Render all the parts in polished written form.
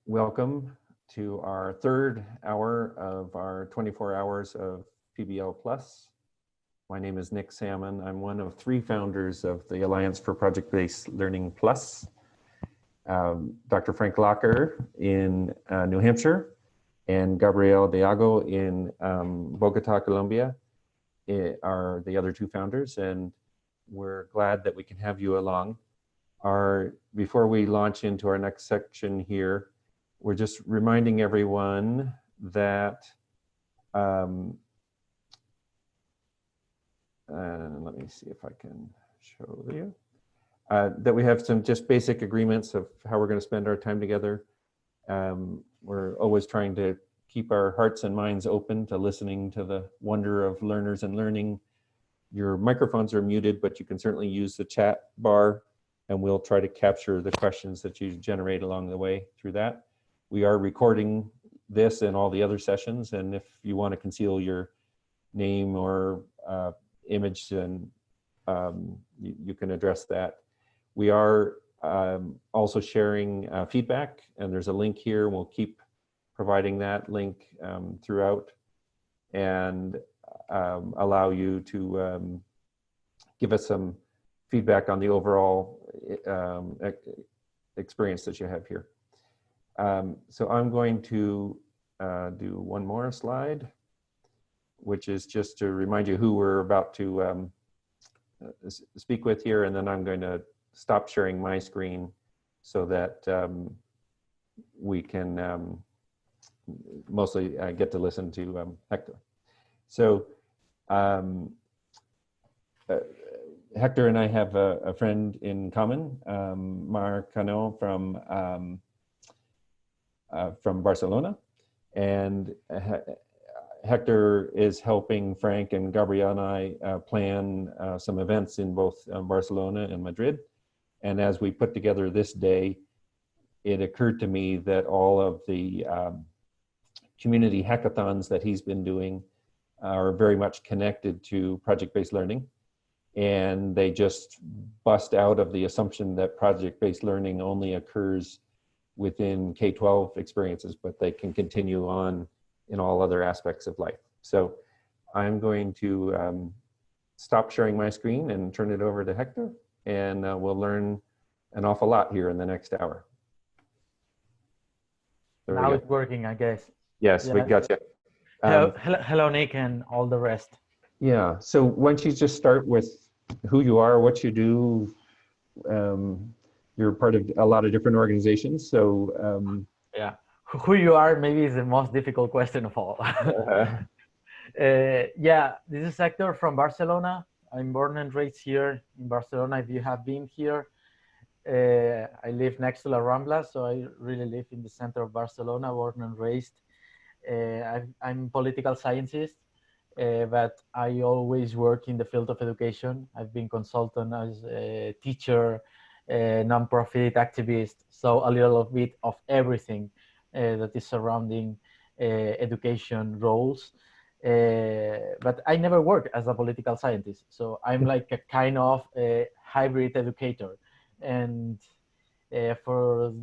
Welcome to our third hour of our 24 hours of PBL Plus. My name is Nick Salmon. I'm one of three founders of the Alliance for Project-Based Learning Plus. Dr. Frank Locker in New Hampshire and Gabriel Diago in Bogota, Colombia are the other two founders, and we're glad that we can have you along. Before we launch into our next section here, we're just reminding everyone that, let me see if I can show you, that we have some just basic agreements of how we're going to spend our time together. We're always trying to keep our hearts and minds open to listening to the wonder of learners and learning. Your microphones are muted, but you can certainly use the chat bar, and we'll try to capture the questions that you generate along the way through that. We are recording this and all the other sessions, and if you want to conceal your name or image, then you can address that. We are also sharing feedback, and there's a link here. We'll keep providing that link throughout, and allow you to give us some feedback on the overall experience that you have here. So I'm going to do one more slide, which is just to remind you who we're about to speak with here, and then I'm going to stop sharing my screen so that we can mostly get to listen to Hector. So Hector and I have a friend in common, Marc Cano from Barcelona, and Hector is helping Frank and Gabriel and I plan some events in both Barcelona and Madrid. And as we put together this day, it occurred to me that all of the community hackathons that he's been doing are very much connected to project-based learning. And they just bust out of the assumption that project-based learning only occurs within K-12 experiences, but they can continue on in all other aspects of life. So I'm going to stop sharing my screen and turn it over to Hector, and we'll learn an awful lot here in the next hour. Now it's working, I guess. Yes, yeah. We got you. Hello, Nick, and all the rest. Yeah, so why don't you just start with who you are, what you do. You're part of a lot of different organizations, so yeah, who you are maybe is the most difficult question of all. Yeah, this is Hector from Barcelona. I'm born and raised here in Barcelona. If you have been here, I live next to La Rambla, so I really live in the center of Barcelona, born and raised. I'm political scientist, but I always work in the field of education. I've been consultant as a teacher, non-profit activist, so a little bit of everything that is surrounding education roles. But I never worked as a political scientist, so I'm like a kind of a hybrid educator. And for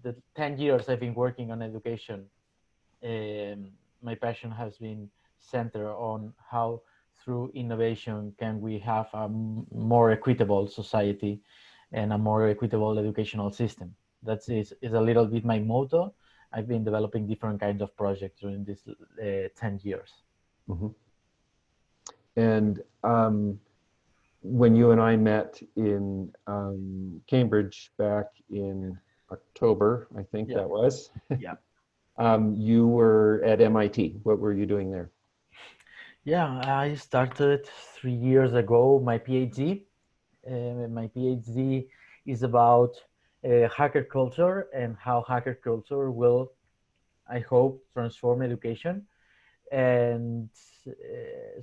the 10 years I've been working on education, my passion has been centered on how through innovation can we have a more equitable society and a more equitable educational system. That is a little bit my motto. I've been developing different kinds of projects during these 10 years. Mm-hmm. And when you and I met in Cambridge back in October, I think that was. Yeah. You were at MIT. What were you doing there? Yeah, I started 3 years ago my PhD. My PhD is about hacker culture and how hacker culture will, I hope, transform education. And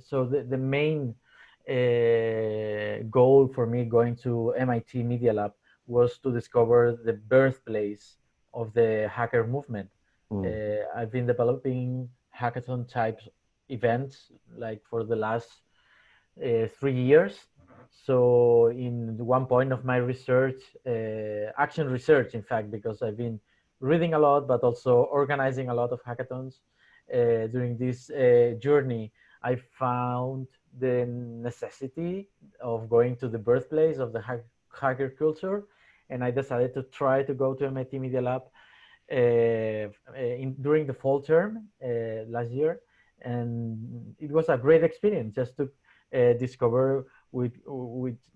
so the main goal for me going to MIT Media Lab was to discover the birthplace of the hacker movement. I've been developing hackathon type events like for the last 3 years. So in one point of my research, action research, in fact, because I've been reading a lot, but also organizing a lot of hackathons. During this journey, I found the necessity of going to the birthplace of the hacker culture, and I decided to try to go to MIT Media Lab during the fall term last year, and it was a great experience just to discover with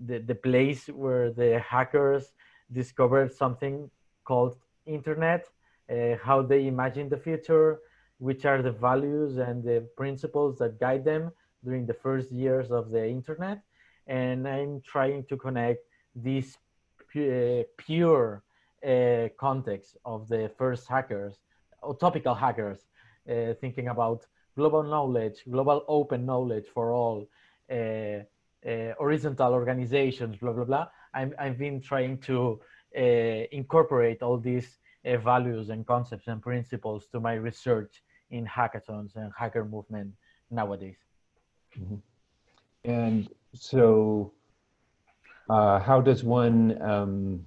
the place where the hackers discovered something called internet, how they imagine the future, which are the values and the principles that guide them during the first years of the internet. And I'm trying to connect this pure context of the first hackers, utopical hackers, thinking about global knowledge, global open knowledge for all, horizontal organizations, blah, blah, blah. I've been trying to incorporate all these values and concepts and principles to my research in hackathons and hacker movement nowadays. Mm-hmm. And so how does one,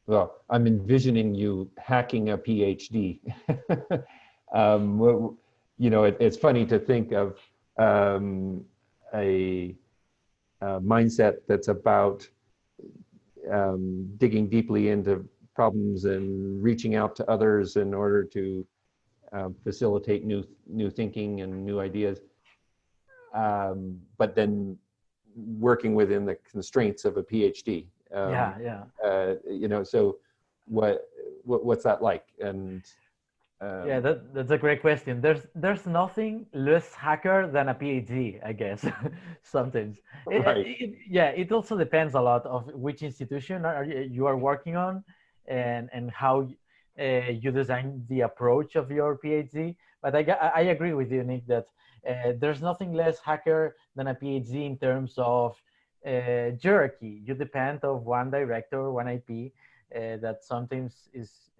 well, I'm envisioning you hacking a PhD. You know, it's funny to think of a mindset that's about digging deeply into problems and reaching out to others in order to facilitate new thinking and new ideas, but then working within the constraints of a PhD. You know, so what's that like? And yeah, that's a great question. There's nothing less hacker than a PhD, I guess. Sometimes, right. It also depends a lot of which institution you are working on, and how you design the approach of your PhD. But I agree with you, Nick, that there's nothing less hacker than a PhD in terms of hierarchy. You depend of one director, one IP. That sometimes is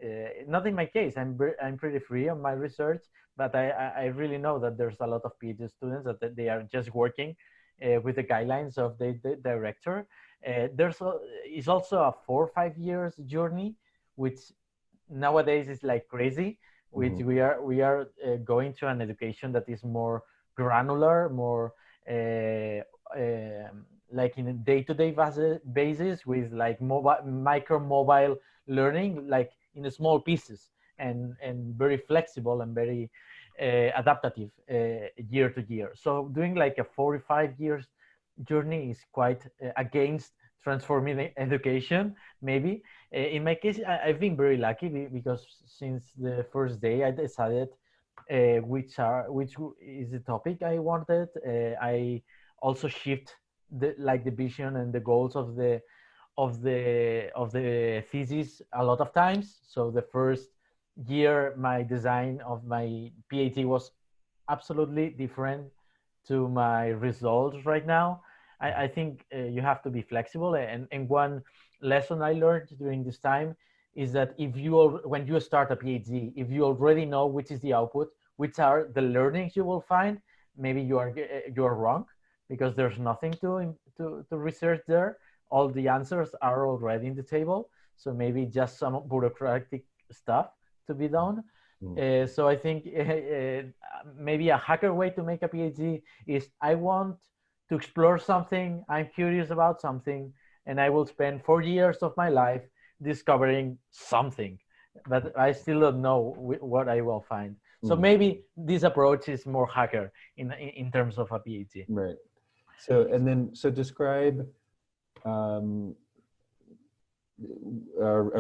not in my case. I'm pretty free on my research, but I really know that there's a lot of PhD students that they are just working with the guidelines of the director. It's also a 4 or 5 years journey, which nowadays is like crazy. Which Mm-hmm. we are going to an education that is more granular, more like in a day-to-day basis with like mobile learning, like in small pieces, and very flexible and very adaptive year to year. So doing like a 45 years journey is quite against transforming education, maybe. In my case, I've been very lucky because since the first day I decided which is the topic I wanted. I also shift the vision and the goals of the thesis a lot of times. So the first year, my design of my PhD was absolutely different to my results right now. I think you have to be flexible. And one lesson I learned during this time is that when you start a PhD, if you already know which is the output, which are the learnings you will find, maybe you are wrong, because there's nothing to research there. All the answers are already in the table. So maybe just some bureaucratic stuff to be done. So I think maybe a hacker way to make a PhD is I want to explore something, I'm curious about something, and I will spend 4 years of my life discovering something, but I still don't know what I will find. So maybe this approach is more hacker in terms of a PhD. Right. So describe a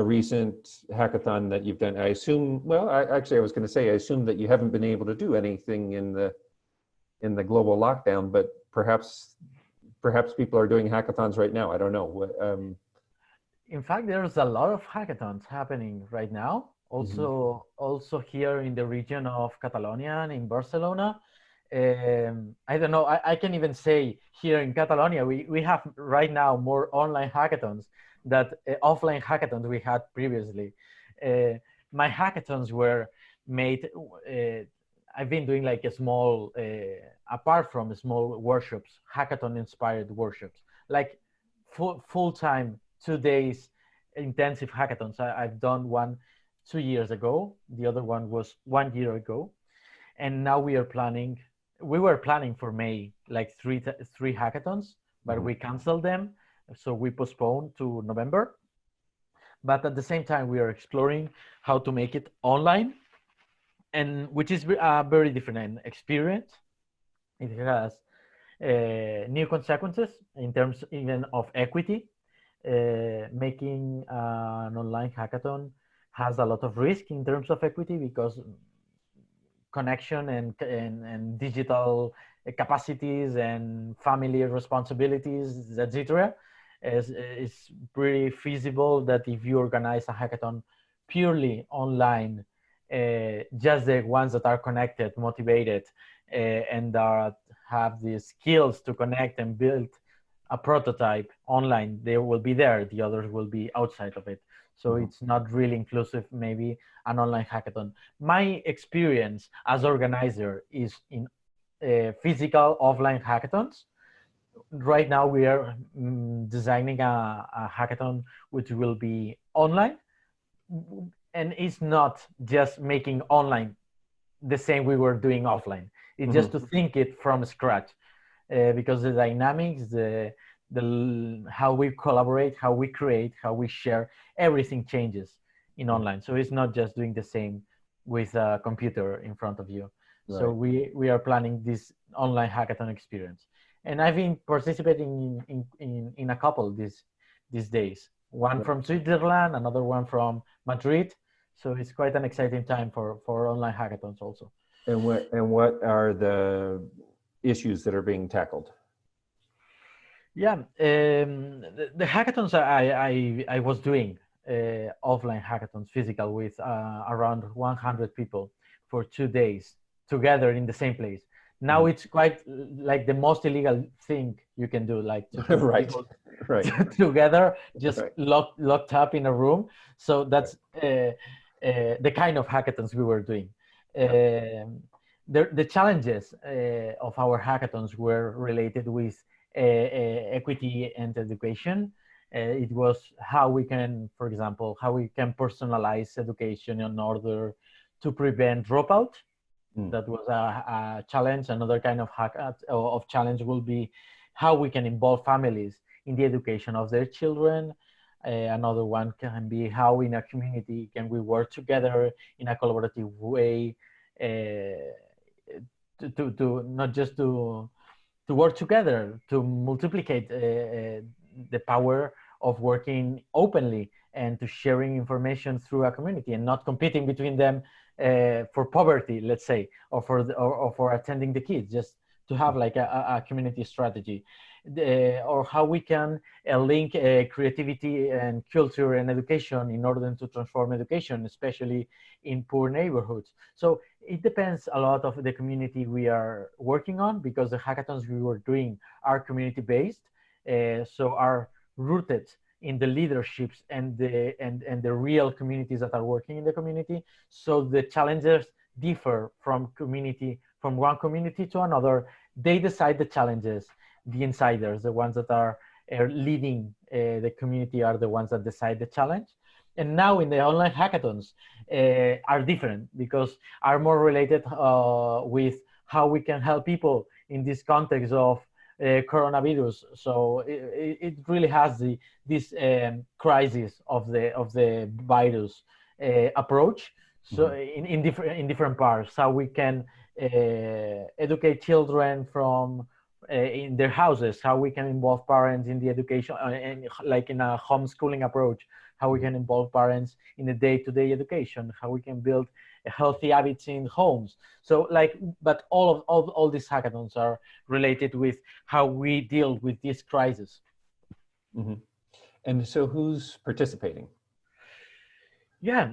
recent hackathon that you've done. I assume, well, I was going to say, I assume that you haven't been able to do anything in the global lockdown, but perhaps people are doing hackathons right now. I don't know. In fact, there's a lot of hackathons happening right now. Also here in the region of Catalonia and in Barcelona. I don't know, I can even say here in Catalonia, we have right now more online hackathons than offline hackathons we had previously. My hackathons were made, I've been doing like a small, apart from small workshops, hackathon inspired workshops, like full-time 2 days intensive hackathons. I've done one 2 years ago. The other one was 1 year ago. And now we were planning for May, like three hackathons, but we canceled them. So we postponed to November. But at the same time, we are exploring how to make it online, and which is a very different experience. It has new consequences in terms even of equity. Making an online hackathon has a lot of risk in terms of equity because connection and digital capacities and family responsibilities, etc. It's pretty feasible that if you organize a hackathon purely online, just the ones that are connected, motivated, and that have the skills to connect and build a prototype online, they will be there. The others will be outside of it. So it's not really inclusive, maybe an online hackathon. My experience as organizer is in physical offline hackathons. Right now we are designing a hackathon which will be online, and it's not just making online the same we were doing offline. It's just to think it from scratch, because the dynamics, the how we collaborate, how we create, how we share, everything changes in online. So it's not just doing the same with a computer in front of you. Right. So we are planning this online hackathon experience, and I've been participating in a couple these days. One from Switzerland, another one from Madrid. So it's quite an exciting time for online hackathons also. And what are the issues that are being tackled? Yeah, the hackathons I was doing, offline hackathons, physical, with around 100 people for 2 days together in the same place. Now it's quite like the most illegal thing you can do, like to people together, just locked up in a room. So that's the kind of hackathons we were doing. The challenges of our hackathons were related with equity and education. It was how we can, for example, how we can personalize education in order to prevent dropout. That was a challenge. Another kind of challenge will be how we can involve families in the education of their children. Another one can be how in a community can we work together in a collaborative way, to not just to work together, to multiplicate the power of working openly and to sharing information through a community and not competing between them for poverty, let's say, or for attending the kids, just to have like a community strategy, or how we can link creativity and culture and education in order to transform education, especially in poor neighborhoods. So it depends a lot of the community we are working on, because the hackathons we were doing are community-based, so are rooted in the leaderships and the real communities that are working in the community. So the challenges differ from one community to another. They decide the challenges. The insiders, the ones that are leading the community, are the ones that decide the challenge. And now in the online hackathons are different, because are more related with how we can help people in this context of coronavirus. So it really has this crisis of the virus approach. So in different parts, how we can educate children from in their houses, how we can involve parents in the education, and like in a homeschooling approach, how we can involve parents in the day-to-day education, how we can build healthy habits in homes. So but all these hackathons are related with how we deal with this crisis. And so who's participating? Yeah,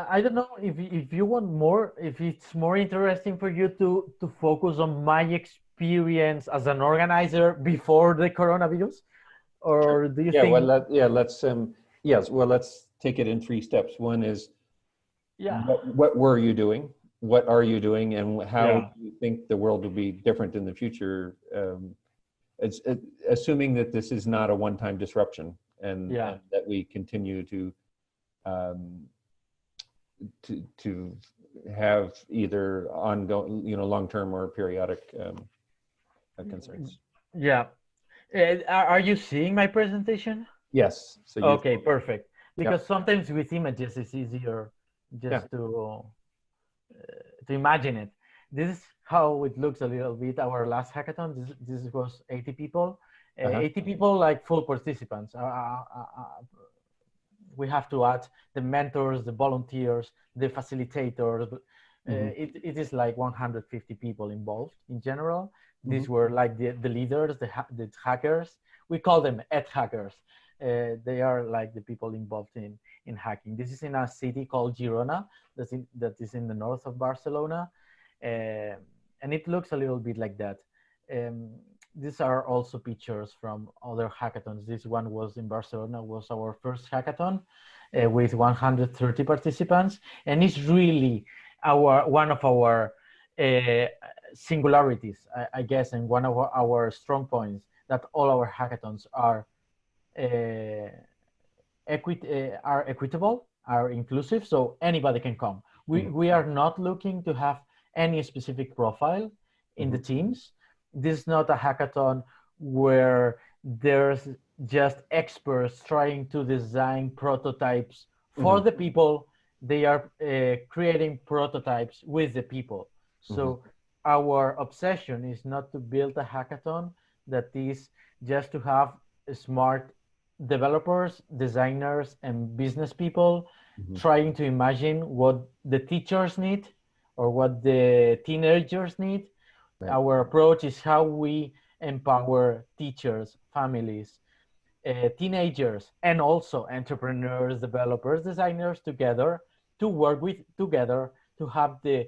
I don't know if you want more, if it's more interesting for you to focus on my experience as an organizer before the coronavirus, or do you think? Well, let's take it in 3 steps. One is, what were you doing? What are you doing? And how do you think the world will be different in the future? Assuming that this is not a one-time disruption, and Yeah. that we continue um, to have either ongoing, long-term or periodic concerns. Yeah. Are you seeing my presentation? Yes. So you. Okay, perfect. Yep. Because sometimes with images, it's easier Yeah. just to imagine it. This is how it looks a little bit. Our last hackathon, this was 80 people. 80 people like full participants. We have to add the mentors, the volunteers, the facilitators. It is like 150 people involved in general. These were like the leaders, the hackers. We call them hackers. They are like the people involved in hacking. This is in a city called Girona, that is in the north of Barcelona. And it looks a little bit like that. These are also pictures from other hackathons. This one was in Barcelona, was our first hackathon with 130 participants. And it's really one of our singularities, I guess, and one of our strong points, that all our hackathons are equitable, are inclusive, so anybody can come. We are not looking to have any specific profile in the teams. This is not a hackathon where there's just experts trying to design prototypes for the people. They are creating prototypes with the people. So our obsession is not to build a hackathon that is just to have smart developers, designers, and business people trying to imagine what the teachers need or what the teenagers need. Right. Our approach is how we empower teachers, families, teenagers, and also entrepreneurs, developers, designers together to work together to have the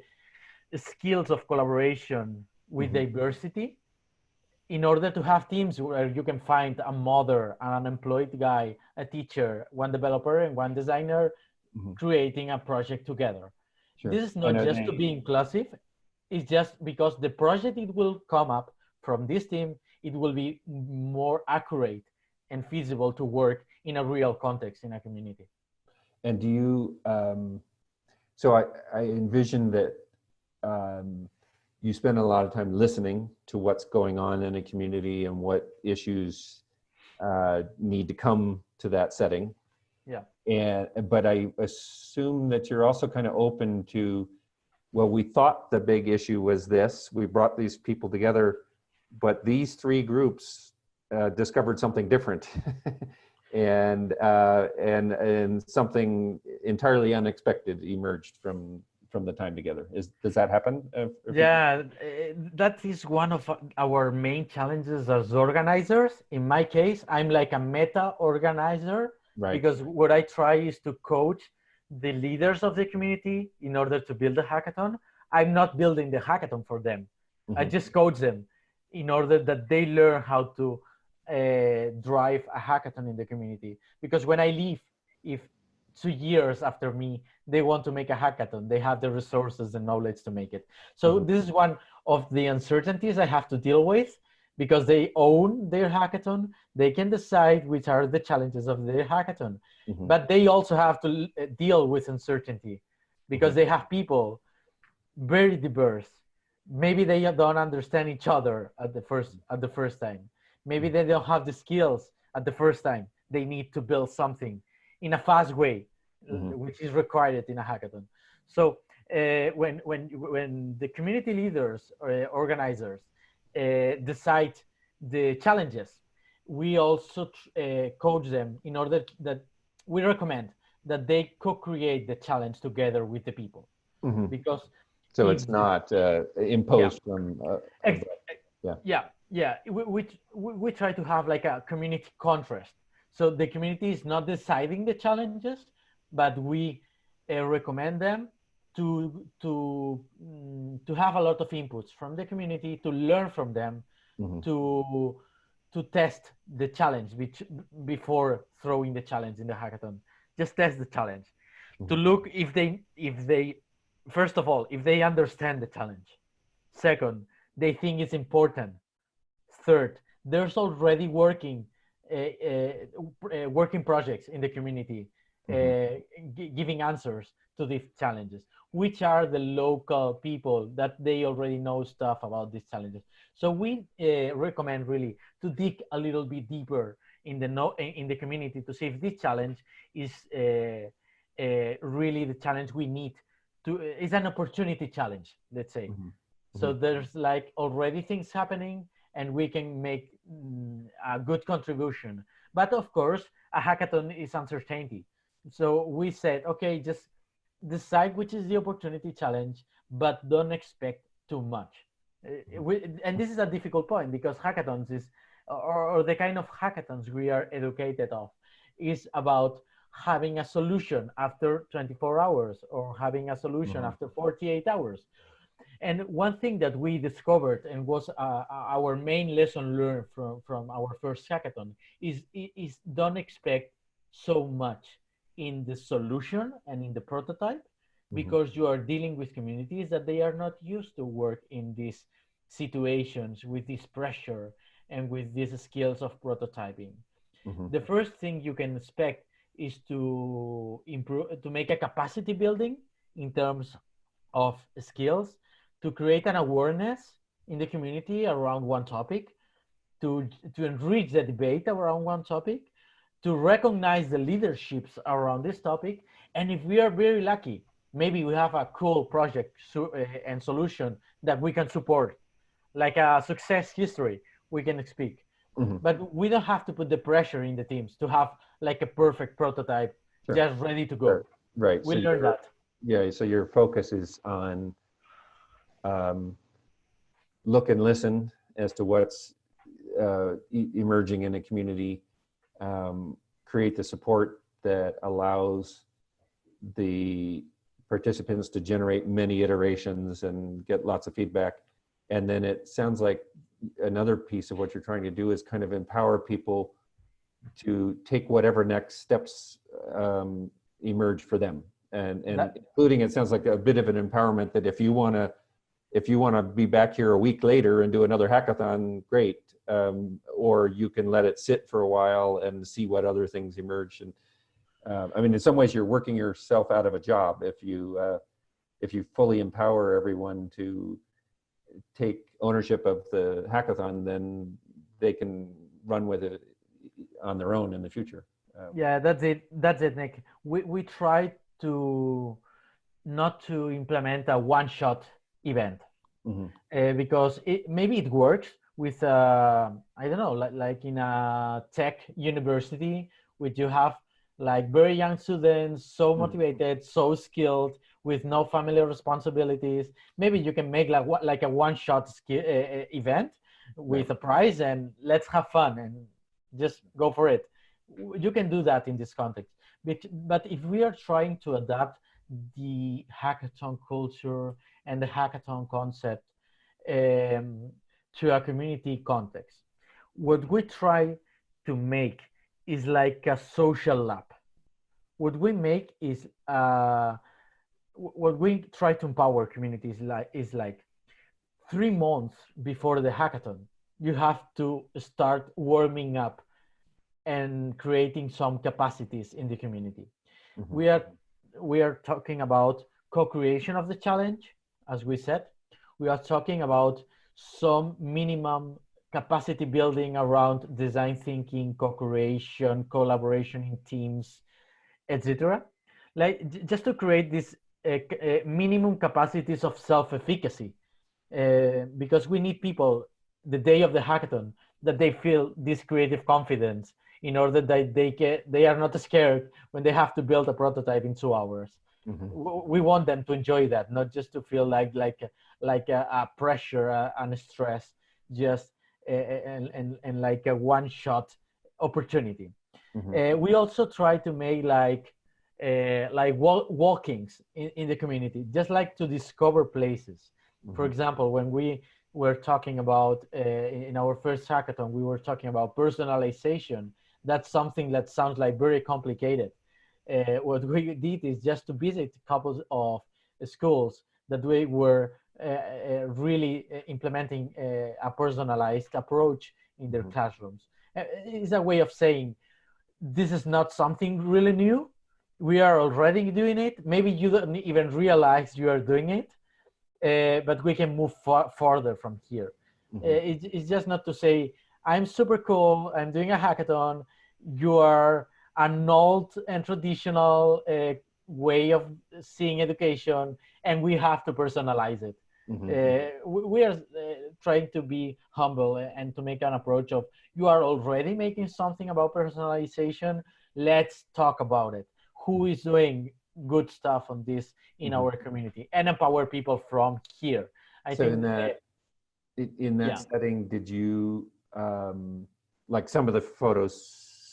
skills of collaboration with diversity, in order to have teams where you can find a mother, an unemployed guy, a teacher, one developer, and one designer creating a project together. Sure. This is not just to be inclusive. It's just because the project it will come up from this team, it will be more accurate and feasible to work in a real context in a community. And do you, so I envision that you spend a lot of time listening to what's going on in a community and what issues need to come to that setting. Yeah. But I assume that you're also kind of open to, well, we thought the big issue was this. We brought these people together, but these three groups discovered something different, and something entirely unexpected emerged from the time together. Does that happen? Yeah, that is one of our main challenges as organizers. In my case, I'm like a meta organizer, right? Because what I try is to coach the leaders of the community in order to build a hackathon. I'm not building the hackathon for them. I just coach them in order that they learn how to drive a hackathon in the community. Because when I leave, if 2 years after me, they want to make a hackathon, they have the resources and knowledge to make it. So this is one of the uncertainties I have to deal with, because they own their hackathon. They can decide which are the challenges of their hackathon, but they also have to deal with uncertainty, because they have people very diverse. Maybe they don't understand each other at the first time. Maybe they don't have the skills at the first time. They need to build something in a fast way, which is required in a hackathon. So when the community leaders or organizers decide the challenges, we also coach them in order that we recommend that they co-create the challenge together with the people. Because so it's not imposed from we try to have like a community contrast. So the community is not deciding the challenges, but we recommend them to have a lot of inputs from the community, to learn from them, to test the challenge before throwing the challenge in the hackathon. Just test the challenge to look if they first of all, if they understand the challenge. Second, they think it's important. Third, there's already working working projects in the community, giving answers to these challenges, which are the local people that they already know stuff about these challenges. So we recommend really to dig a little bit deeper in the community to see if this challenge is really the challenge we need to, is an opportunity challenge, let's say. So there's like already things happening and we can make a good contribution. But of course, a hackathon is uncertainty. So we said, okay, just decide which is the opportunity challenge, but don't expect too much. And this is a difficult point because hackathons is, or the kind of hackathons we are educated of, is about having a solution after 24 hours or having a solution after 48 hours. And one thing that we discovered and was our main lesson learned from our first hackathon is don't expect so much in the solution and in the prototype, because you are dealing with communities that they are not used to work in these situations with this pressure and with these skills of prototyping. The first thing you can expect is to improve, to make a capacity building in terms of skills, to create an awareness in the community around one topic, to enrich the debate around one topic, to recognize the leaderships around this topic. And if we are very lucky, maybe we have a cool project and solution that we can support, like a success history we can speak. But we don't have to put the pressure in the teams to have like a perfect prototype just ready to go. Right. We so learned that. Yeah, so your focus is on look and listen as to what's emerging in a community, create the support that allows the participants to generate many iterations and get lots of feedback. And then it sounds like another piece of what you're trying to do is kind of empower people to take whatever next steps emerge for them. And including, it sounds like a bit of an empowerment that if you want to be back here a week later and do another hackathon, great. Or you can let it sit for a while and see what other things emerge. And I mean, in some ways, you're working yourself out of a job if you fully empower everyone to take ownership of the hackathon, then they can run with it on their own in the future. Yeah, that's it, Nick. We try to not to implement a one-shot event because maybe it works with I don't know, like in a tech university, which you have like very young students, so motivated, so skilled, with no family responsibilities. Maybe you can make like a one-shot event with a prize and let's have fun and just go for it. You can do that in this context. But if we are trying to adapt the hackathon culture and the hackathon concept to a community context, what we try to make is like a social lab. What we make is what we try to empower communities is like 3 months before the hackathon, you have to start warming up and creating some capacities in the community. We are talking about co-creation of the challenge, as we said. We are talking about some minimum capacity building around design thinking, co-creation, collaboration in teams, etc. Like just to create this minimum capacities of self-efficacy, because we need people the day of the hackathon that they feel this creative confidence in order that they are not scared when they have to build a prototype in 2 hours. We want them to enjoy that, not just to feel like a pressure and a stress, just and like a one-shot opportunity. We also try to make like walkings in the community, just like to discover places. For example, when we were talking about in our first hackathon, we were talking about personalization. That's something that sounds like very complicated. What we did is just to visit couples of schools that we were really implementing a personalized approach in their classrooms. It's a way of saying this is not something really new. We are already doing it. Maybe you don't even realize you are doing it, but we can move farther from here. It's just not to say, I'm super cool, I'm doing a hackathon, you are an old and traditional way of seeing education, and we have to personalize it. We are trying to be humble and to make an approach of, you are already making something about personalization, let's talk about it. Who is doing good stuff on this in our community, and empower people from here. I so think in that setting, did you, like some of the photos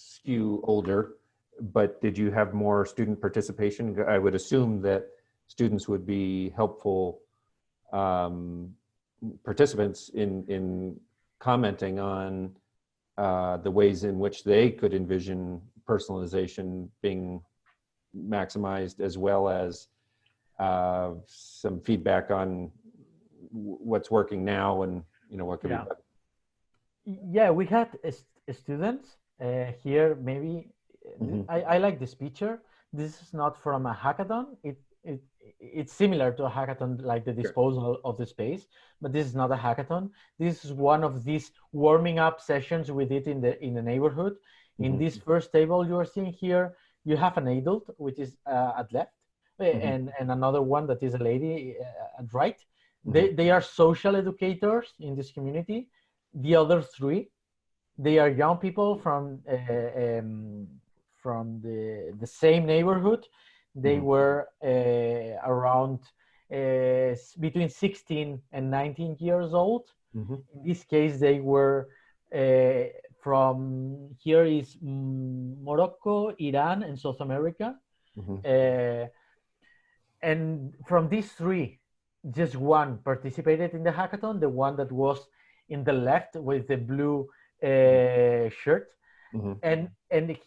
skew older, but did you have more student participation? I would assume that students would be helpful participants in commenting on the ways in which they could envision personalization being maximized, as well as some feedback on what's working now and what could be better. Yeah, we had students here. Maybe I like this picture. This is not from a hackathon. It's similar to a hackathon, like the disposal of the space, but this is not a hackathon. This is one of these warming up sessions we did in the neighborhood. In this first table you are seeing here, you have an adult, which is at left, and another one that is a lady at right. They are social educators in this community. The other three, they are young people from the same neighborhood. They were around between 16 and 19 years old. In this case, they were from, here is Morocco, Iran, and South America. And from these three, just one participated in the hackathon, the one that was in the left with the blue shirt. And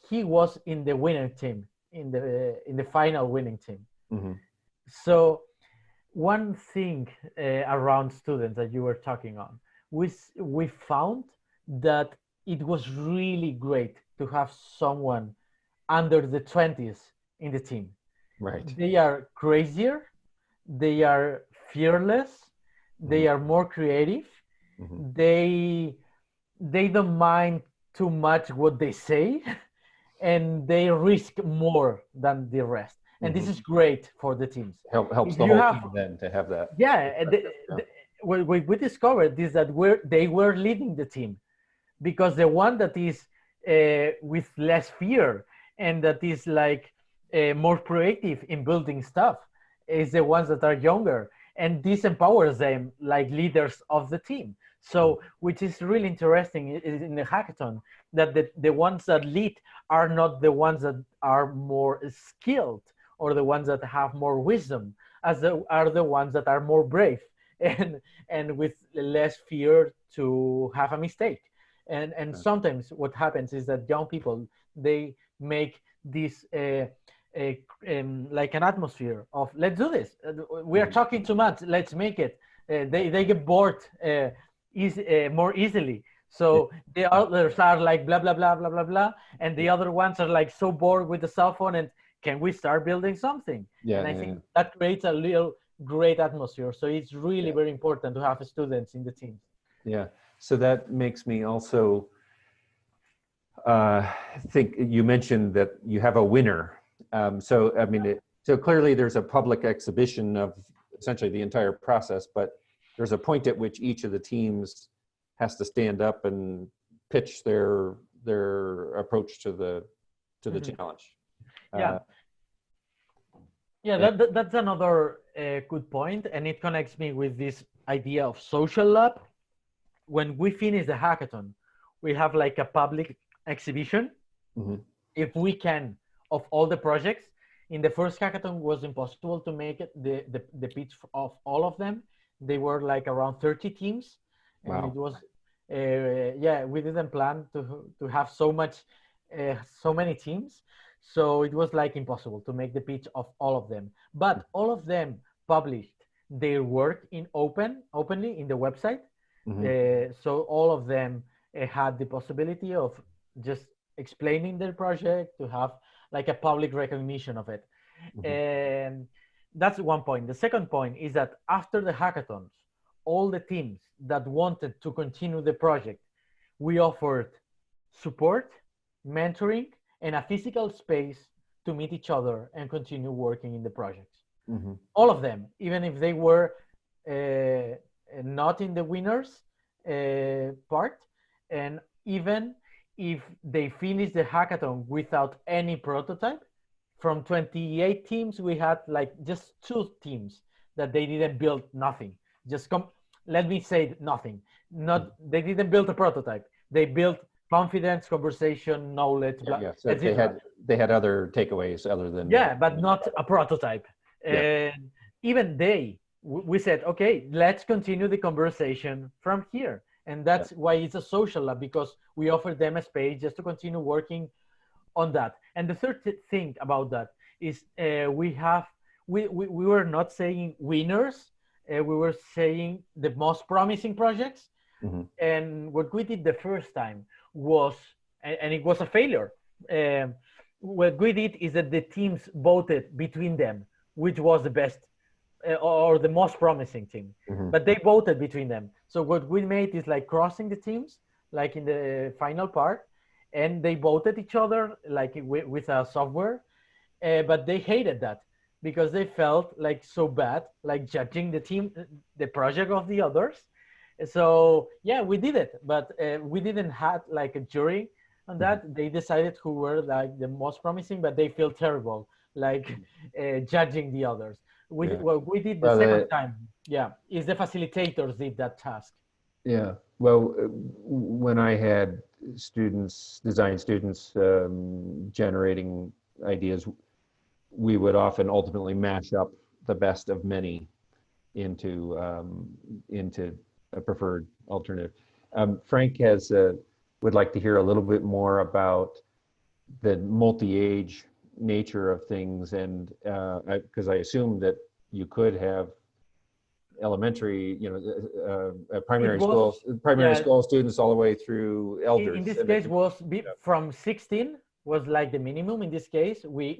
he was in the winning team, in the final winning team. So one thing around students that you were talking on, we found that it was really great to have someone under the 20s in the team. Right. They are crazier, they are fearless, they are more creative, they don't mind too much what they say, and they risk more than the rest. And this is great for the teams. Helps the whole team then to have that. Yeah, what we discovered is that they were leading the team, because the one that is with less fear and that is like more creative in building stuff is the ones that are younger, and this empowers them like leaders of the team. So, which is really interesting in the hackathon, that the ones that lead are not the ones that are more skilled or the ones that have more wisdom, as are the ones that are more brave and with less fear to have a mistake. And sometimes what happens is that young people, they make this like an atmosphere of, let's do this. We are talking too much. Let's make it. They get bored more easily. So the others are like blah blah blah blah blah blah, and the other ones are like so bored with the cell phone. And can we start building something? And I think that creates a real great atmosphere. So it's really very important to have students in the team. Yeah. So that makes me also think, you mentioned that you have a winner. So I mean, so clearly there's a public exhibition of essentially the entire process, but there's a point at which each of the teams has to stand up and pitch their approach to the challenge. That's another good point, and it connects me with this idea of social lab. When we finish the hackathon, we have like a public exhibition. If we can, of all the projects. In the first hackathon was impossible to make it the pitch of all of them. They were like around 30 teams, and it was we didn't plan to have so many teams, so it was like impossible to make the pitch of all of them. But all of them published their work openly in the website. So all of them had the possibility of just explaining their project, to have like a public recognition of it. And that's one point. The second point is that after the hackathons, all the teams that wanted to continue the project, we offered support, mentoring, and a physical space to meet each other and continue working in the projects. All of them, even if they were not in the winners part, and even if they finished the hackathon without any prototype, from 28 teams, we had like just 2 teams that they didn't build nothing. Just let me say nothing. They didn't build a prototype. They built confidence, conversation, knowledge. Yeah, so they had other takeaways other than but not a prototype. And even we said, okay, let's continue the conversation from here. And that's why it's a social lab, because we offer them a space just to continue working on that. And the third thing about that is we were not saying winners, we were saying the most promising projects. And what we did the first time was, and it was a failure, what we did is that the teams voted between them which was the best or the most promising team, but they voted between them. So what we made is like crossing the teams, like in the final part, and they voted each other like with a software, but they hated that because they felt like so bad, like judging the project of the others. So yeah, we did it, but we didn't have like a jury on that. They decided who were like the most promising, but they feel terrible, like judging the others. What we did the second time, is the facilitators did that task. Yeah, well, when I had design students generating ideas, we would often ultimately mash up the best of many into a preferred alternative. Frank would like to hear a little bit more about the multi-age nature of things, and because I assume that you could have elementary, primary school students all the way through elders. In this case, from 16 was like the minimum. In this case, we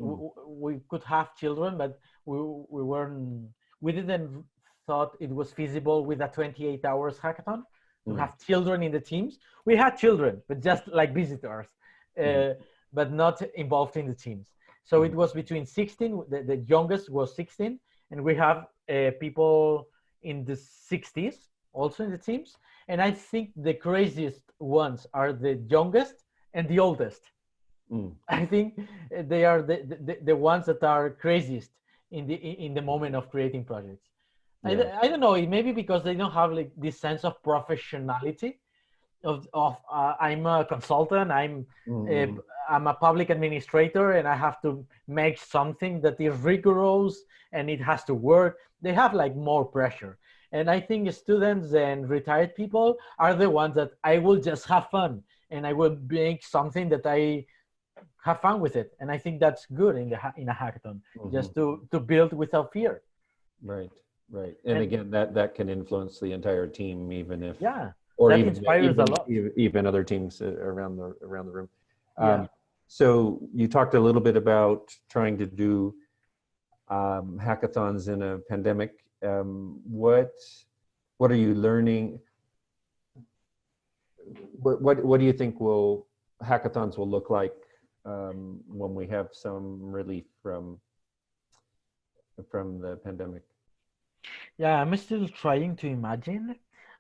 could have children, but we didn't thought it was feasible with a 28 hours hackathon to have children in the teams. We had children, but just like visitors, but not involved in the teams. So it was between 16, the youngest was 16, and we have people in the 60s also in the teams. And I think the craziest ones are the youngest and the oldest. I think they are the ones that are craziest in the moment of creating projects. I don't know, maybe because they don't have like this sense of professionality of I'm a consultant, I'm a public administrator, and I have to make something that is rigorous and it has to work. They have like more pressure. And I think students and retired people are the ones that I will just have fun and I will make something that I have fun with it. And I think that's good in a hackathon, just to build without fear. Right. And again, that can influence the entire team, even if or that inspires a lot. Even other teams around the room. So you talked a little bit about trying to do hackathons in a pandemic. What are you learning? What do you think hackathons will look like when we have some relief from the pandemic? Yeah, I'm still trying to imagine.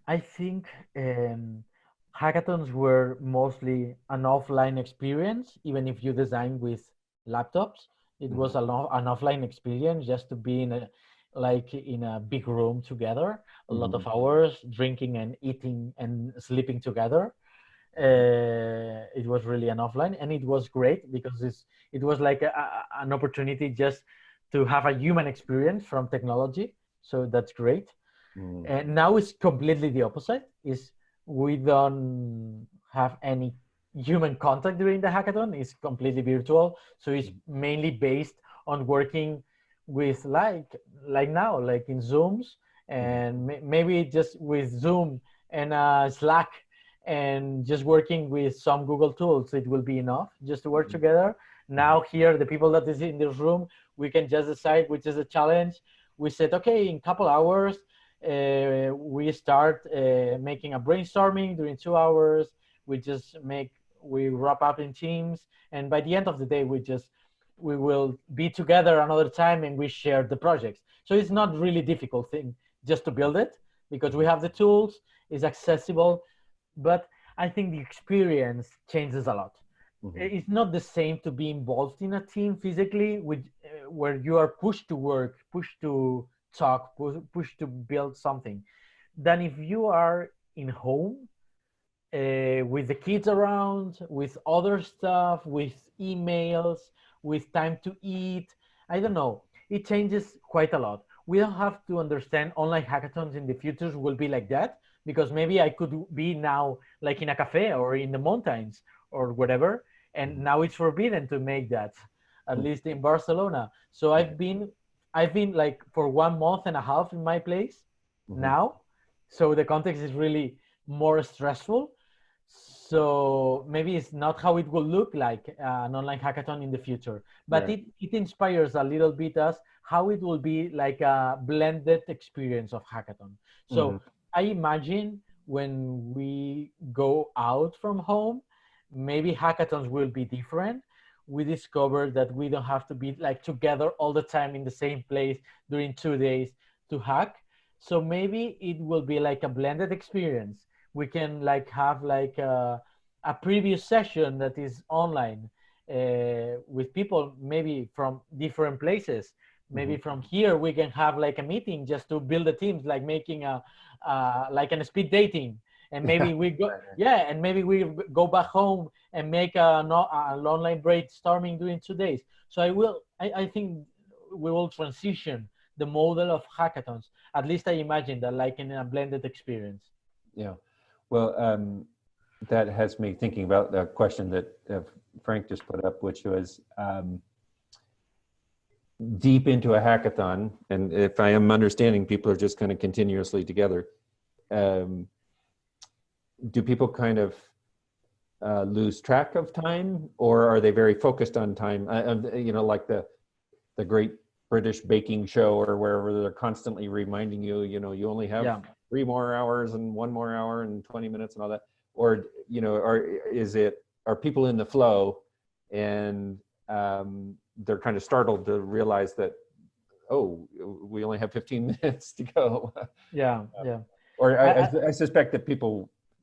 I think hackathons were mostly an offline experience, even if you design with laptops. It was an offline experience, just to be in a big room together, a lot of hours, drinking and eating and sleeping together. It was really an offline, and it was great because it was like an opportunity just to have a human experience from technology. So that's great. And now it's completely the opposite. We don't have any human contact during the hackathon. It's completely virtual. So it's mainly based on working with like now, like in Zooms, and maybe just with Zoom and Slack and just working with some Google tools, it will be enough just to work together. Now here, the people that is in this room, we can just decide which is the challenge. We said, okay, in a couple hours, we start making a brainstorming during 2 hours. We wrap up in teams. And by the end of the day, we will be together another time and we share the projects. So it's not really difficult thing just to build it because we have the tools, it's accessible, but I think the experience changes a lot. It's not the same to be involved in a team physically where you are pushed to work, pushed to talk, pushed to build something, than if you are in home with the kids around, with other stuff, with emails, with time to eat. I don't know. It changes quite a lot. We don't have to understand online hackathons in the future will be like that, because maybe I could be now like in a cafe or in the mountains or whatever, and now it's forbidden to make that, at least in Barcelona. So I've been like for 1.5 months in my place now. So the context is really more stressful. So maybe it's not how it will look like an online hackathon in the future, but it inspires a little bit us how it will be like a blended experience of hackathon. So I imagine when we go out from home, maybe hackathons will be different. We discovered that we don't have to be like together all the time in the same place during 2 days to hack. So maybe it will be like a blended experience. We can like have like a previous session that is online with people maybe from different places. Maybe from here we can have like a meeting just to build the teams, like making a like an speed dating. And maybe we go, and maybe we go back home and make an online brainstorming during 2 days. So I think we will transition the model of hackathons. At least I imagine that, like in a blended experience. Yeah. Well, that has me thinking about the question that Frank just put up, which was deep into a hackathon. And if I am understanding, people are just kind of continuously together. Do people kind of lose track of time, or are they very focused on time? You know, like the Great British Baking Show or wherever they're constantly reminding you, you know, you only have 3 more hours and 1 more hour and 20 minutes and all that. Or, you know, are people in the flow and they're kind of startled to realize that, oh, we only have 15 minutes to go. Or I suspect that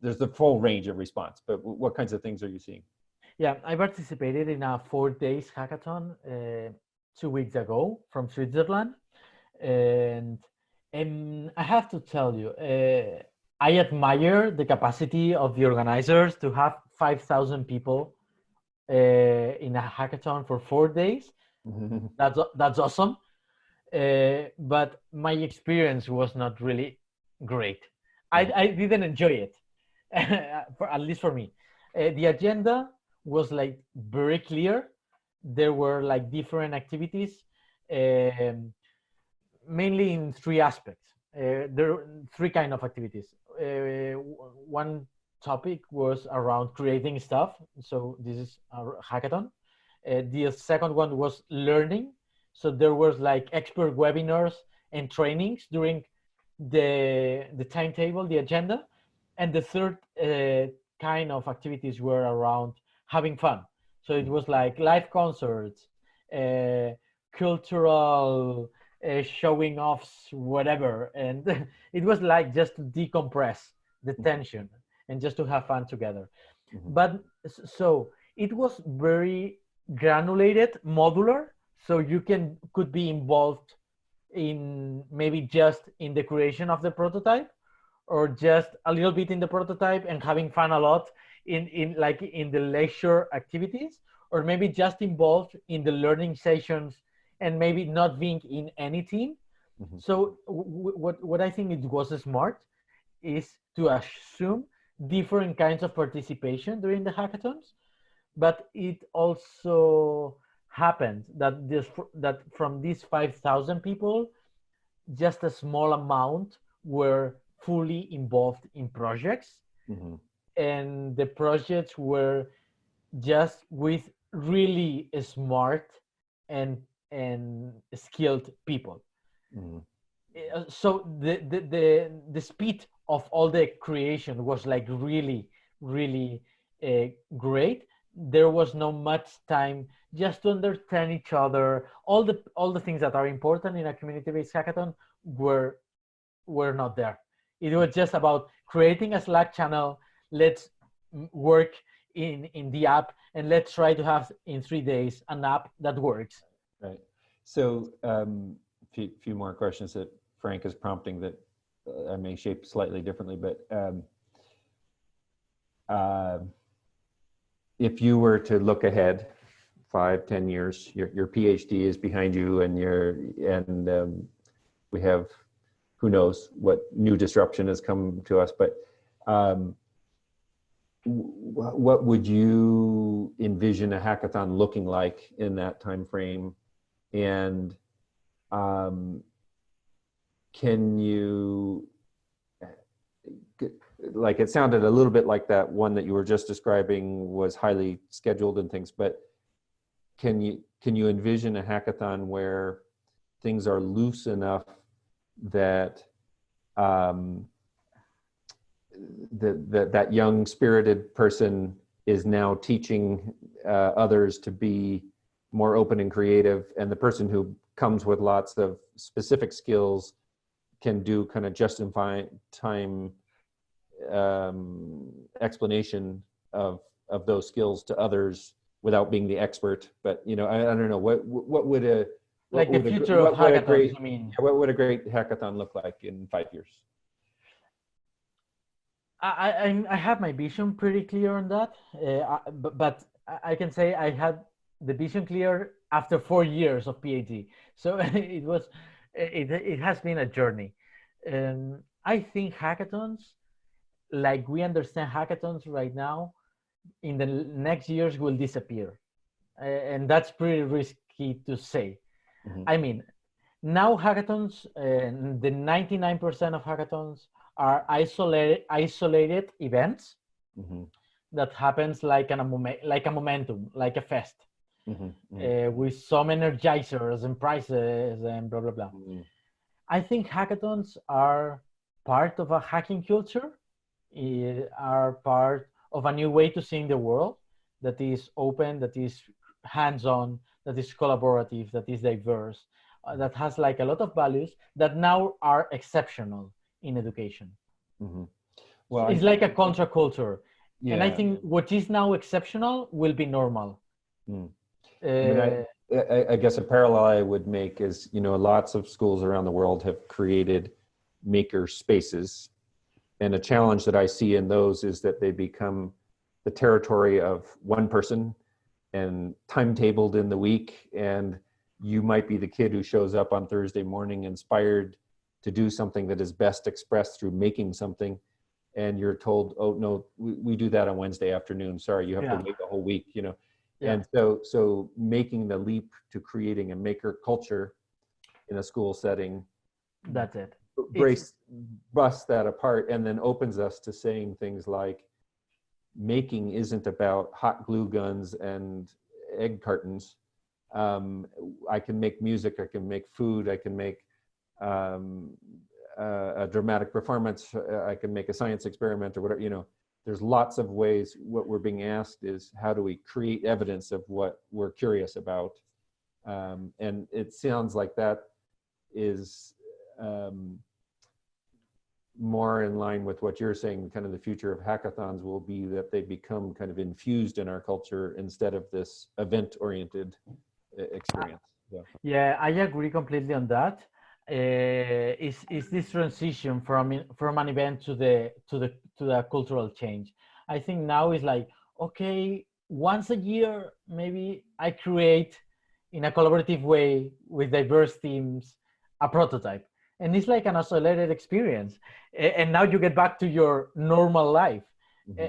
there's the full range of response, but what kinds of things are you seeing? Yeah, I participated in a 4 days hackathon 2 weeks ago from Switzerland. And I have to tell you, I admire the capacity of the organizers to have 5,000 people in a hackathon for 4 days. That's awesome. But my experience was not really great. I didn't enjoy it, at least for me. The agenda was like very clear. There were like different activities, mainly in 3 aspects. There are 3 kind of activities. One topic was around creating stuff. So this is a hackathon. The second one was learning. So there was like expert webinars and trainings during the timetable, the agenda. And the third kind of activities were around having fun. So it was like live concerts, cultural showing offs, whatever. And it was like just to decompress the tension and just to have fun together. But so it was very granulated, modular. So you could be involved in maybe just in the creation of the prototype, or just a little bit in the prototype and having fun a lot in the leisure activities, or maybe just involved in the learning sessions and maybe not being in any team. So what I think it was smart is to assume different kinds of participation during the hackathons, but it also happened that from these 5,000 people, just a small amount were fully involved in projects. and the projects were just with really smart and skilled people. Mhm. So the speed of all the creation was like really great. There was no much time just to understand each other. All the things that are important in a community-based hackathon were not there. It was just about creating a Slack channel. Let's work in the app, and let's try to have in 3 days an app that works. Right. So few more questions that Frank is prompting that I may shape slightly differently, but if you were to look ahead 5-10 years, your PhD is behind you, and we have, who knows what new disruption has come to us, but what would you envision a hackathon looking like in that time frame? And can you, like, it sounded a little bit like that one that you were just describing was highly scheduled and things, but can you envision a hackathon where things are loose enough that that young spirited person is now teaching others to be more open and creative, and the person who comes with lots of specific skills can do kind of just in time explanation of those skills to others without being the expert? But I don't know, what would a like the future of hackathons, I mean. What would a great hackathon look like in 5 years? I have my vision pretty clear on that, but I can say I had the vision clear after 4 years of PhD. So it has been a journey. I think hackathons, like we understand hackathons right now, in the next years will disappear, and that's pretty risky to say. Mm-hmm. I mean, now hackathons, the 99% of hackathons are isolated events Mm-hmm. that happens like a momentum, like a fest, with some energizers and prizes and blah blah blah. Mm-hmm. I think hackathons are part of a hacking culture, are part of a new way to seeing the world that is open, that is hands-on, that is collaborative, that is diverse, that has like a lot of values that now are exceptional in education. Mm-hmm. Well, it's like a contraculture. Yeah. And I think what is now exceptional will be normal. I guess a parallel I would make is, lots of schools around the world have created maker spaces. And a challenge that I see in those is that they become the territory of one person and timetabled in the week. And you might be the kid who shows up on Thursday morning inspired to do something that is best expressed through making something. And you're told, oh, no, we do that on Wednesday afternoon. Sorry, you have to wait a whole week, Yeah. And so making the leap to creating a maker culture in a school setting. That's it. Busts that apart and then opens us to saying things like, making isn't about hot glue guns and egg cartons. I can make music, I can make food, I can make a dramatic performance, I can make a science experiment or whatever, There's lots of ways. What we're being asked is, how do we create evidence of what we're curious about? And it sounds like that is more in line with what you're saying. Kind of the future of hackathons will be that they become kind of infused in our culture instead of this event-oriented experience. Yeah, I agree completely on that. Is this transition from an event to the cultural change? I think now is like, okay, once a year maybe I create in a collaborative way with diverse teams a prototype, and it's like an isolated experience, and now you get back to your normal life.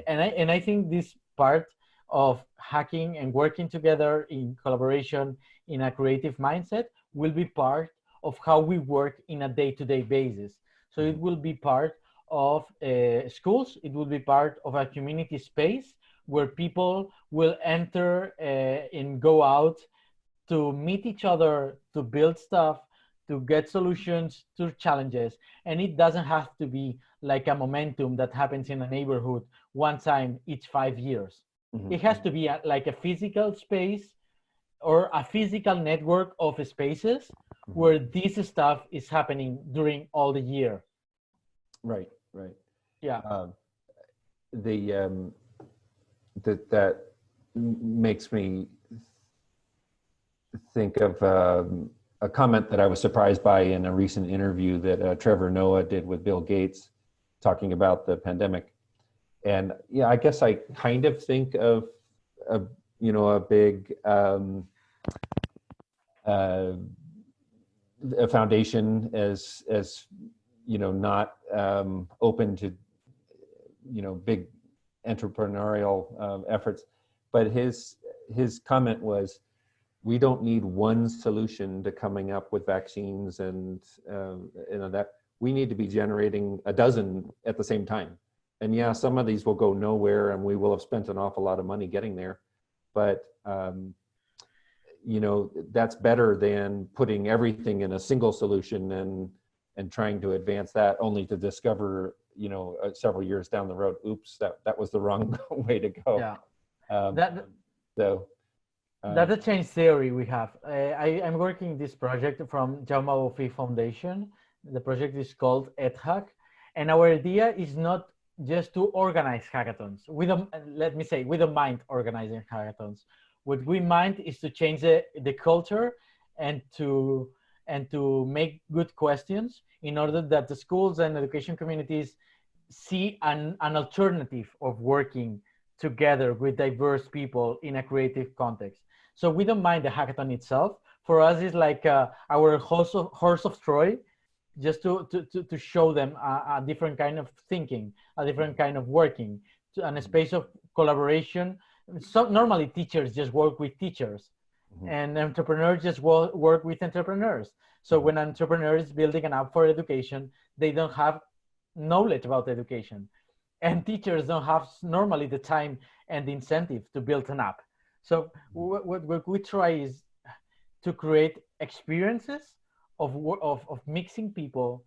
And I think this part of hacking and working together in collaboration in a creative mindset will be part of how we work in a day-to-day basis. So it will be part of schools. It will be part of a community space where people will enter and go out to meet each other, to build stuff, to get solutions to challenges. And it doesn't have to be like a momentum that happens in a neighborhood one time each 5 years. Mhm. It has to be like a physical space or a physical network of spaces where this stuff is happening during all the year. Right, right. Yeah. That makes me think of a comment that I was surprised by in a recent interview that Trevor Noah did with Bill Gates, talking about the pandemic. And yeah, I guess I kind of think of a big a foundation as not open to big entrepreneurial efforts, but his comment was, we don't need one solution to coming up with vaccines and that we need to be generating a dozen at the same time. And yeah, some of these will go nowhere and we will have spent an awful lot of money getting there, but that's better than putting everything in a single solution and trying to advance that only to discover several years down the road, oops, that was the wrong way to go. Yeah. That's a change theory we have. I'm working this project from Jaume Bofill Foundation. The project is called EdHack, and our idea is not just to organize hackathons. We don't mind organizing hackathons. What we mind is to change the culture and to make good questions in order that the schools and education communities see an alternative of working together with diverse people in a creative context. So we don't mind the hackathon itself. For us, it's like our horse of Troy, just to show them a different kind of thinking, a different kind of working, and a space of collaboration. So normally teachers just work with teachers, and entrepreneurs just work with entrepreneurs. So when an entrepreneur is building an app for education, they don't have knowledge about education, and teachers don't have normally the time and the incentive to build an app. So what we try is to create experiences of mixing people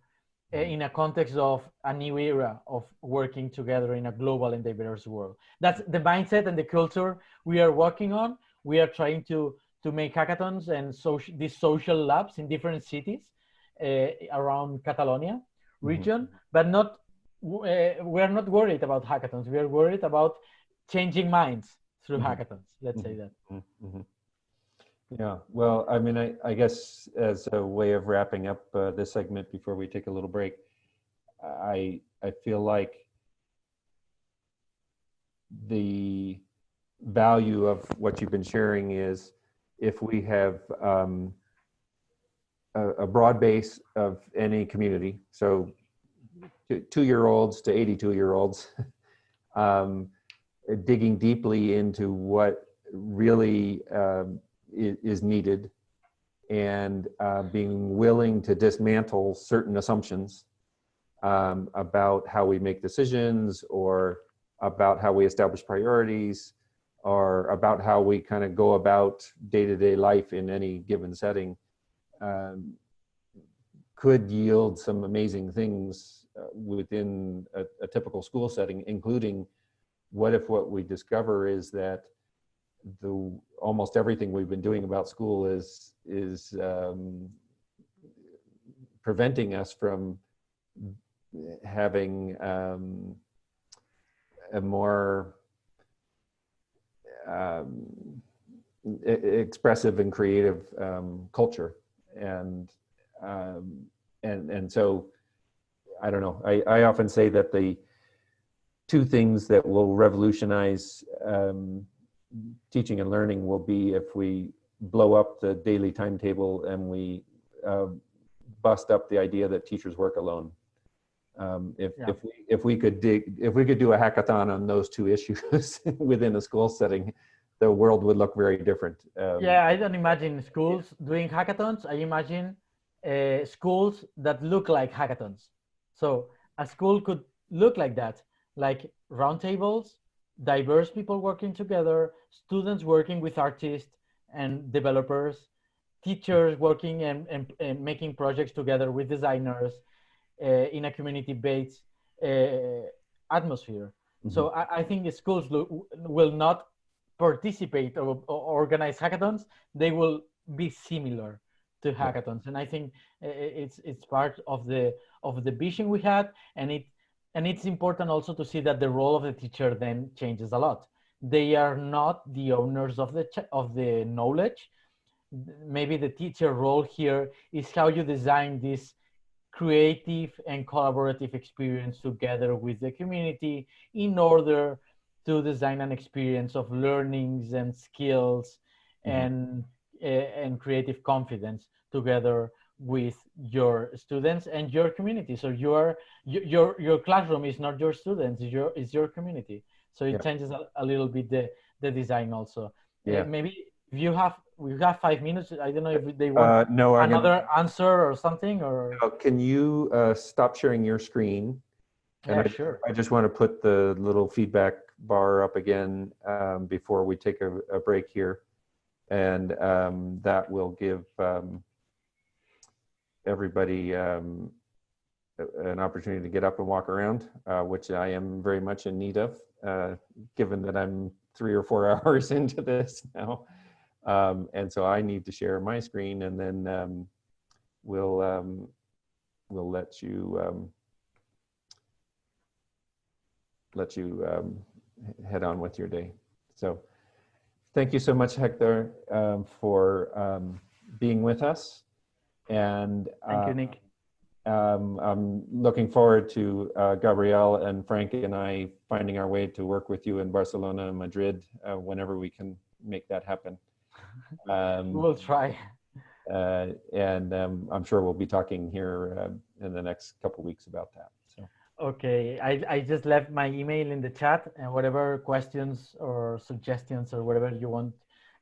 in a context of a new era of working together in a global and diverse world. That's the mindset and the culture we are working on. We are trying to make hackathons and these social labs in different cities around Catalonia region, but we are not worried about hackathons. We are worried about changing minds through hackathons. Let's say that. Yeah, well, I mean, I guess as a way of wrapping up this segment before we take a little break, I feel like the value of what you've been sharing is if we have a broad base of any community, so 2-year-olds to 82-year-olds, digging deeply into what really is needed and being willing to dismantle certain assumptions about how we make decisions or about how we establish priorities or about how we kind of go about day-to-day life in any given setting could yield some amazing things within a typical school setting, including what if what we discover is that almost everything we've been doing about school is preventing us from having a more expressive and creative culture, and so I don't know. I often say that the two things that will revolutionize teaching and learning will be if we blow up the daily timetable and we bust up the idea that teachers work alone. If we could do a hackathon on those two issues within a school setting, the world would look very different. Yeah, I don't imagine schools doing hackathons. I imagine schools that look like hackathons. So a school could look like that, like roundtables, diverse people working together, students working with artists and developers, teachers working and making projects together with designers in a community-based atmosphere. So I think the schools will not participate or organize hackathons. They will be similar to hackathons, and I think it's part of the vision we had, and it's important also to see that the role of the teacher then changes a lot. They are not the owners of the knowledge. Maybe the teacher role here is how you design this creative and collaborative experience together with the community in order to design an experience of learnings and skills and creative confidence together with your students and your community. So your classroom is not your students, it's your community. So it changes a little bit the design also. Maybe if we have 5 minutes. I don't know if they want no, another answer or something, or can you stop sharing your screen? And sure. I just want to put the little feedback bar up again before we take a break here. And that will give everybody an opportunity to get up and walk around, which I am very much in need of, given that I'm 3 or 4 hours into this now. And so I need to share my screen, and then we'll let you head on with your day. So thank you so much, Hector, for being with us. And thank you, Nick. I'm looking forward to Gabrielle and Frank and I finding our way to work with you in Barcelona and Madrid whenever we can make that happen. We'll try. And I'm sure we'll be talking here in the next couple of weeks about that. So. Okay, I just left my email in the chat, and whatever questions or suggestions or whatever you want,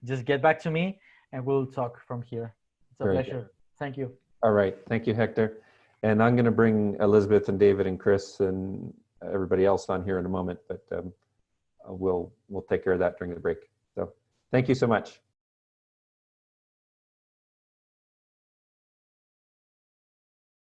just get back to me and we'll talk from here. It's a pleasure. Good. Thank you. All right. Thank you, Hector. And I'm going to bring Elizabeth and David and Chris and everybody else on here in a moment, but we'll take care of that during the break. So thank you so much.